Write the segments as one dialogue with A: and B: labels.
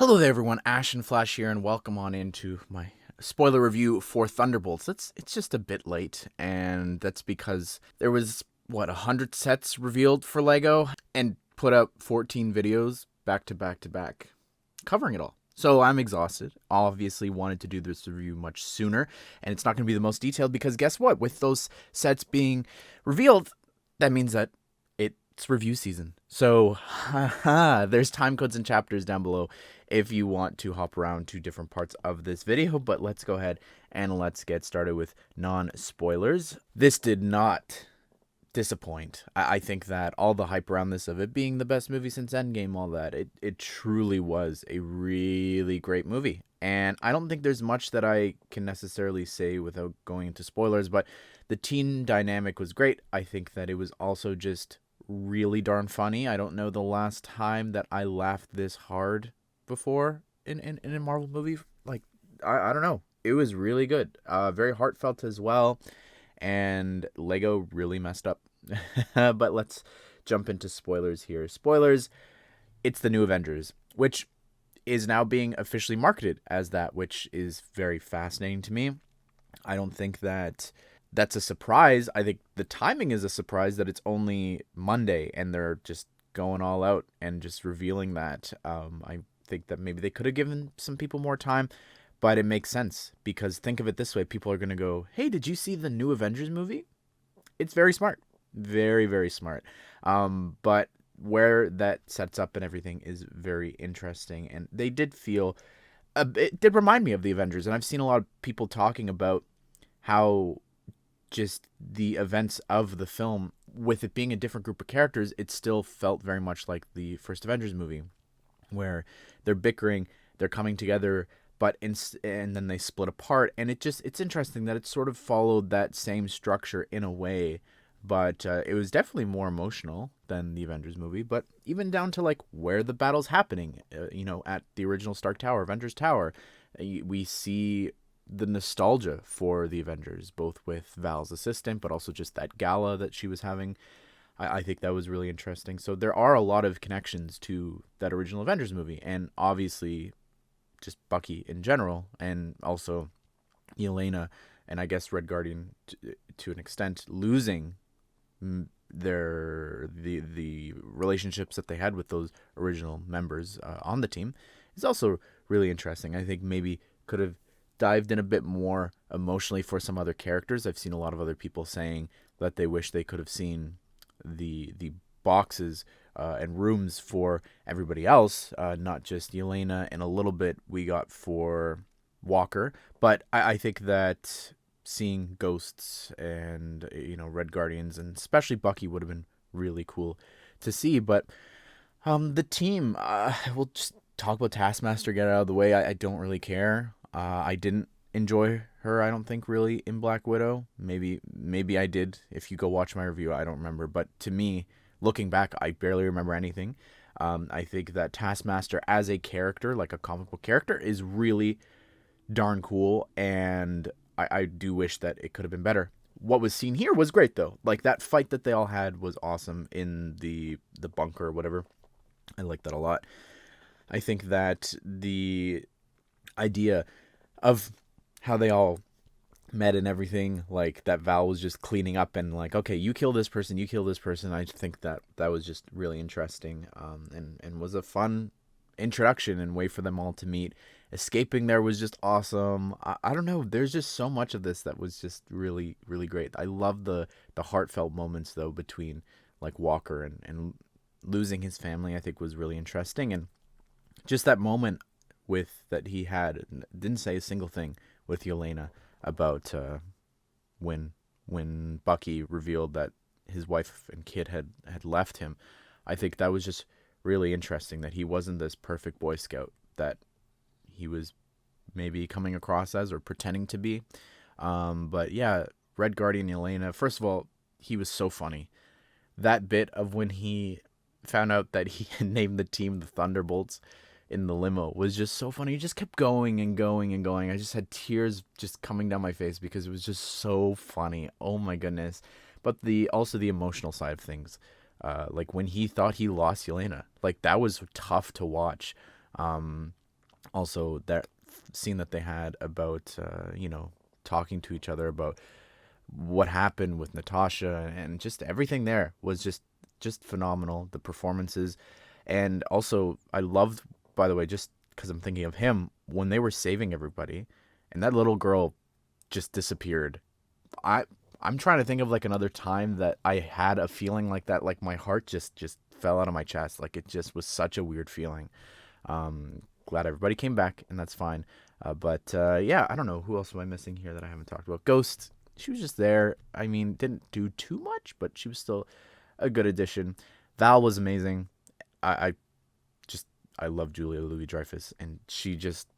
A: Hello there, everyone. Ash and Flash here, and welcome on into my spoiler review for Thunderbolts. It's just a bit late, and that's because there was 100 sets revealed for Lego, and put up 14 videos back to back to back, covering it all. So I'm exhausted. Obviously, wanted to do this review much sooner, and it's not going to be the most detailed because guess what? With those sets being revealed, that means that it's review season. So, there's time codes and chapters down below if you want to hop around to different parts of this video. But let's go ahead and let's get started with non-spoilers. This did not disappoint. I think that all the hype around this of it being the best movie since Endgame, all that, it truly was a really great movie. And I don't think there's much that I can necessarily say without going into spoilers, but the teen dynamic was great. I think that it was also just really darn funny. I don't know the last time that I laughed this hard before in a Marvel movie. Like, I don't know. It was really good. Very heartfelt as well. And Lego really messed up. But let's jump into spoilers here. Spoilers, it's the new Avengers, which is now being officially marketed as that, which is very fascinating to me. I don't think that that's a surprise. I think the timing is a surprise that it's only Monday and they're just going all out and just revealing that. I think that maybe they could have given some people more time, but it makes sense because think of it this way. People are going to go, hey, did you see the new Avengers movie? It's very smart. Very, very smart. But where that sets up and everything is very interesting. And they did feel, it did remind me of the Avengers. And I've seen a lot of people talking about how just the events of the film, with it being a different group of characters, it still felt very much like the first Avengers movie, where they're bickering, they're coming together, but and then they split apart. And it's interesting that it sort of followed that same structure in a way, but it was definitely more emotional than the Avengers movie. But even down to like where the battle's happening, at the original Stark Tower, Avengers Tower, we see the nostalgia for the Avengers, both with Val's assistant, but also just that gala that she was having. I think that was really interesting. So there are a lot of connections to that original Avengers movie, and obviously just Bucky in general, and also Yelena, and I guess Red Guardian to an extent, losing the relationships that they had with those original members on the team is also really interesting. I think maybe could have dived in a bit more emotionally for some other characters. I've seen a lot of other people saying that they wish they could have seen the boxes and rooms for everybody else, not just Yelena, and a little bit we got for Walker. But I think that seeing Ghosts and Red Guardians and especially Bucky would have been really cool to see. But the team, we'll just talk about Taskmaster, get it out of the way. I don't really care. I didn't enjoy her, I don't think, really, in Black Widow. Maybe I did. If you go watch my review, I don't remember. But to me, looking back, I barely remember anything. I think that Taskmaster as a character, like a comic book character, is really darn cool. And I do wish that it could have been better. What was seen here was great, though. Like, that fight that they all had was awesome in the bunker or whatever. I like that a lot. I think that the idea of how they all met and everything, like that Val was just cleaning up and like, okay, you kill this person, you kill this person. I think that was just really interesting, and was a fun introduction and way for them all to meet. Escaping there was just awesome. I don't know, there's just so much of this that was just really great. I love the heartfelt moments though between like Walker and losing his family. I think was really interesting, and just that moment with that he had, didn't say a single thing with Yelena about when Bucky revealed that his wife and kid had left him. I think that was just really interesting, that he wasn't this perfect Boy Scout that he was maybe coming across as or pretending to be. But yeah, Red Guardian Yelena, first of all, he was so funny. That bit of when he found out that he had named the team the Thunderbolts in the limo was just so funny. He just kept going and going and going. I just had tears just coming down my face because it was just so funny. Oh my goodness. But also the emotional side of things. Like when he thought he lost Yelena, like that was tough to watch. Also, that scene that they had about, talking to each other about what happened with Natasha, and just everything there was just phenomenal. The performances, and also I loved, by the way, just because I'm thinking of him when they were saving everybody, and that little girl just disappeared. I I'm trying to think of like another time that I had a feeling like that, like my heart just fell out of my chest. Like it just was such a weird feeling. Glad everybody came back, and that's fine. But yeah, I don't know who else am I missing here that I haven't talked about. Ghost, she was just there. I mean, didn't do too much, but she was still a good addition. Val was amazing. I just I love Julia Louis Dreyfus, and she just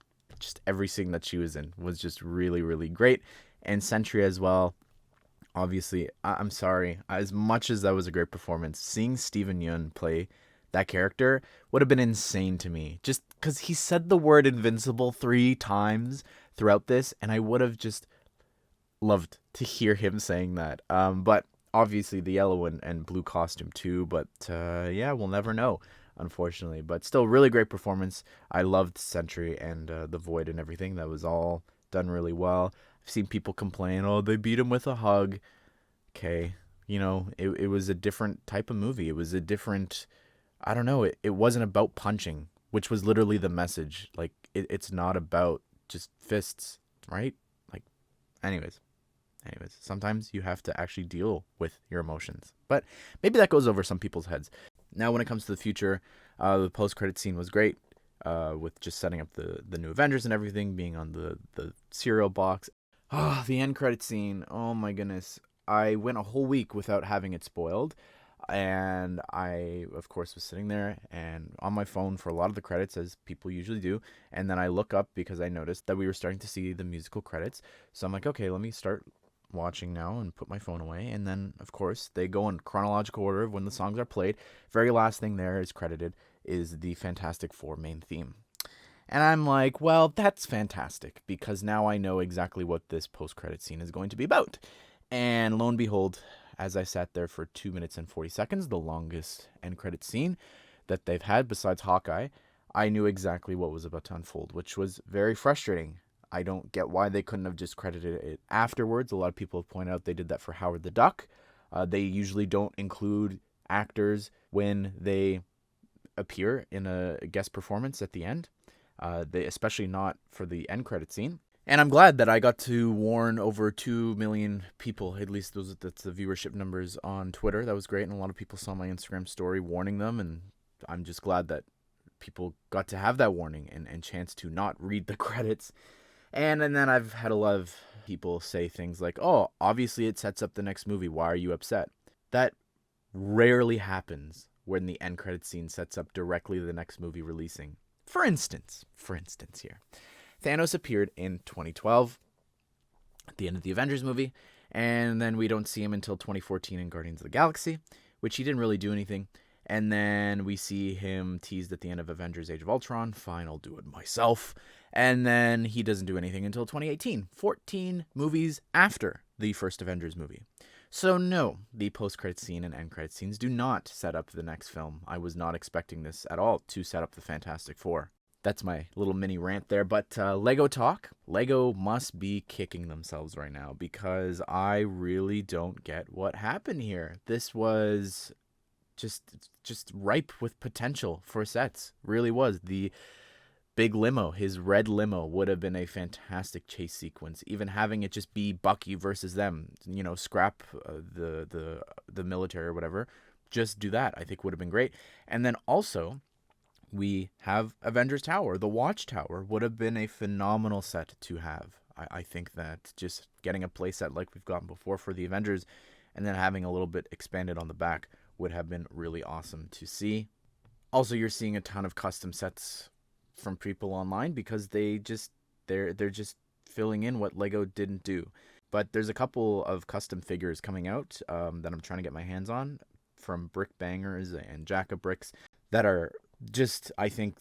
A: every scene that she was in was just really really great. And Sentry as well. Obviously, I'm sorry. As much as that was a great performance, seeing Steven Yeun play that character would have been insane to me. Just because he said the word invincible 3 times throughout this, and I would have just loved to hear him saying that. But obviously the yellow and blue costume too. But yeah, we'll never know, unfortunately. But still, really great performance. I loved Sentry and the Void and everything. That was all done really well. I've seen people complain, oh, they beat him with a hug. Okay, it was a different type of movie. It was a different, I don't know. It wasn't about punching, which was literally the message. Like it's not about just fists, right? Like, anyways. Anyways, sometimes you have to actually deal with your emotions. But maybe that goes over some people's heads. Now, when it comes to the future, the post-credit scene was great, with just setting up the new Avengers and everything, being on the cereal box. Oh, the end credit scene. Oh my goodness. I went a whole week without having it spoiled. And I, of course, was sitting there and on my phone for a lot of the credits, as people usually do. And then I look up because I noticed that we were starting to see the musical credits. So I'm like, okay, let me start watching now and put my phone away. And then, of course, they go in chronological order of when the songs are played. Very last thing there is credited is the Fantastic Four main theme. And I'm like, well, that's fantastic because now I know exactly what this post-credit scene is going to be about. And lo and behold, as I sat there for 2 minutes and 40 seconds, the longest end credit scene that they've had besides Hawkeye, I knew exactly what was about to unfold, which was very frustrating. I don't get why they couldn't have just credited it afterwards. A lot of people have pointed out they did that for Howard the Duck. They usually don't include actors when they appear in a guest performance at the end. They especially not for the end credit scene. And I'm glad that I got to warn over 2 million people, at least that's the viewership numbers on Twitter. That was great, and a lot of people saw my Instagram story warning them, and I'm just glad that people got to have that warning and chance to not read the credits. And then I've had a lot of people say things like, oh, obviously it sets up the next movie. Why are you upset? That rarely happens when the end credit scene sets up directly the next movie releasing. For instance here, Thanos appeared in 2012 at the end of the Avengers movie, and then we don't see him until 2014 in Guardians of the Galaxy, which he didn't really do anything. And then we see him teased at the end of Avengers Age of Ultron. Fine, I'll do it myself. And then he doesn't do anything until 2018, 14 movies after the first Avengers movie. So no, the post-credit scene and end-credit scenes do not set up the next film. I was not expecting this at all to set up the Fantastic Four. That's my little mini rant there. But Lego talk. Lego must be kicking themselves right now because I really don't get what happened here. This was just ripe with potential for sets. Really was. The big limo, his red limo, would have been a fantastic chase sequence. Even having it just be Bucky versus them, scrap the military or whatever. Just do that. I think would have been great. And then also, we have Avengers Tower. The Watchtower would have been a phenomenal set to have. I think that just getting a playset like we've gotten before for the Avengers and then having a little bit expanded on the back would have been really awesome to see. Also, you're seeing a ton of custom sets from people online because they're just filling in what Lego didn't do. But there's a couple of custom figures coming out that I'm trying to get my hands on from Brick Bangers and Jack of Bricks that are just, I think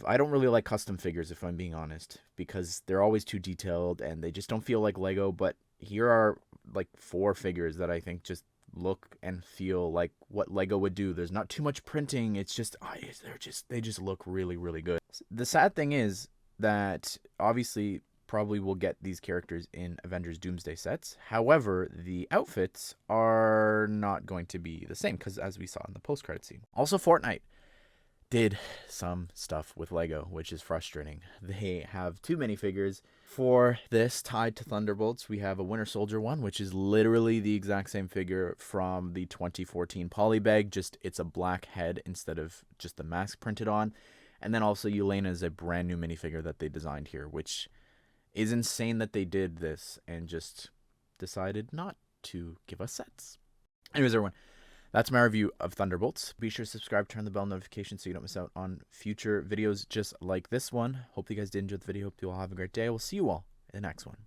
A: I don't really like custom figures, if I'm being honest, because they're always too detailed and they just don't feel like Lego. But here are like 4 figures that I think just look and feel like what Lego would do. There's not too much printing. It's just they just look really, really good. The sad thing is that obviously probably will get these characters in Avengers Doomsday sets. However, the outfits are not going to be the same because, as we saw in the post-credit scene. Also, Fortnite did some stuff with Lego, which is frustrating. They have too many figures for this tied to Thunderbolts. We have a Winter Soldier one, which is literally the exact same figure from the 2014 Polybag, just it's a black head instead of just the mask printed on. And then also Yelena is a brand new minifigure that they designed here, which is insane that they did this and just decided not to give us sets. Anyways, everyone, that's my review of Thunderbolts. Be sure to subscribe, turn the bell notification so you don't miss out on future videos just like this one. Hope you guys did enjoy the video. Hope you all have a great day. We'll see you all in the next one.